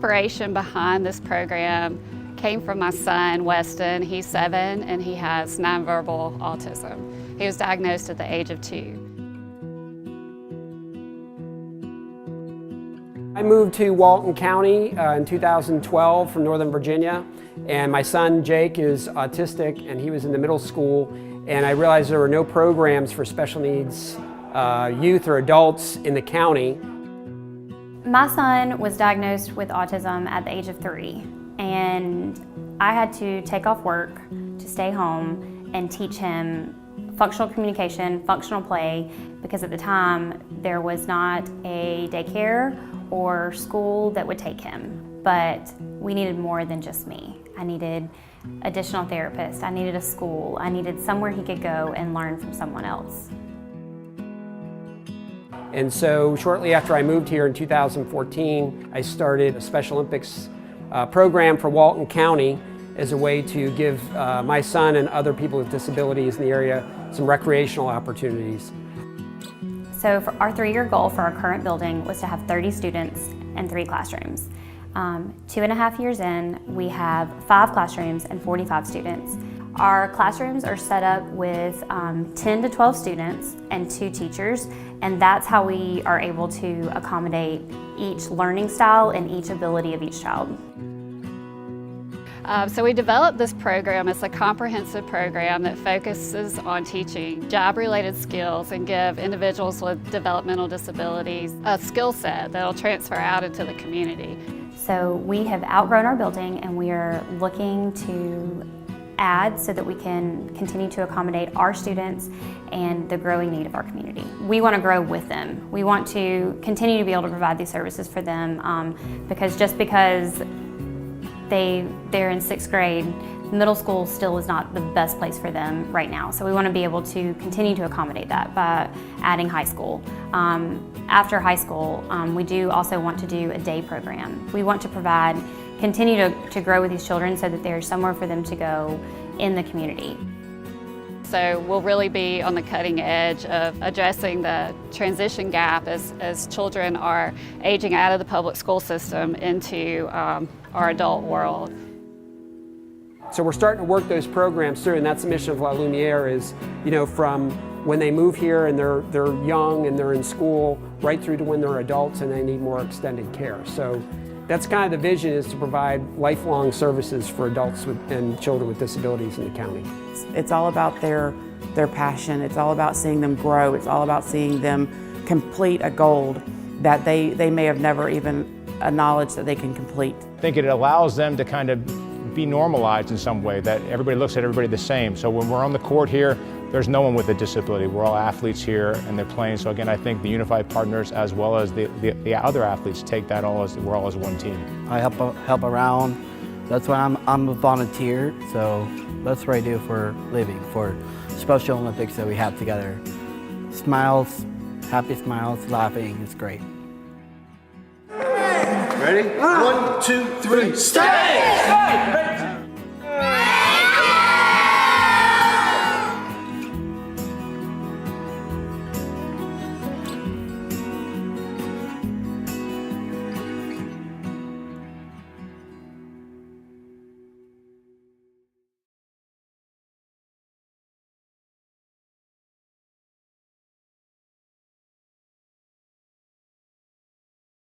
inspiration behind this program came from my son, Weston. He's 7 and he has nonverbal autism. He was diagnosed at the age of 2. I moved to Walton County in 2012 from Northern Virginia, and my son Jake is autistic and he was in the middle school, and I realized there were no programs for special needs youth or adults in the county. My son was diagnosed with autism at the age of 3, and I had to take off work to stay home and teach him functional communication, functional play, because at the time there was not a daycare or school that would take him. But we needed more than just me. I needed additional therapists, I needed a school, I needed somewhere he could go and learn from someone else. And so shortly after I moved here in 2014, I started a Special Olympics program for Walton County as a way to give my son and other people with disabilities in the area some recreational opportunities. So for our 3-year goal for our current building was to have 30 students and 3 classrooms. 2.5 years in, we have 5 classrooms and 45 students. Our classrooms are set up with 10 to 12 students and 2 teachers, and that's how we are able to accommodate each learning style and each ability of each child. So we developed this program as a comprehensive program that focuses on teaching job-related skills and give individuals with developmental disabilities a skill set that will transfer out into the community. So we have outgrown our building and we are looking to add so that we can continue to accommodate our students and the growing need of our community. We want to grow with them. We want to continue to be able to provide these services for them because just because they're in 6th grade, middle school still is not the best place for them right now. So we want to be able to continue to accommodate that by adding high school. After high school, we do also want to do a day program. We want to continue to grow with these children so that there's somewhere for them to go in the community. So we'll really be on the cutting edge of addressing the transition gap as children are aging out of the public school system into our adult world. So we're starting to work those programs through, and that's the mission of La Luminiere is, from when they move here and they're young and they're in school, right through to when they're adults and they need more extended care. So that's kind of the vision, is to provide lifelong services for adults and children with disabilities in the county. It's all about their passion. It's all about seeing them grow. It's all about seeing them complete a goal that they may have never even acknowledged that they can complete. I think it allows them to kind of be normalized in some way, that everybody looks at everybody the same. So when we're on the court here, there's no one with a disability. We're all athletes here and they're playing. So again, I think the Unified Partners as well as the other athletes take that we're all as one team. I help around. That's why I'm a volunteer. So that's what I do for a living, for Special Olympics that we have together. Smiles, happy smiles, laughing, it's great. Ready? 1, 2, 3, stay!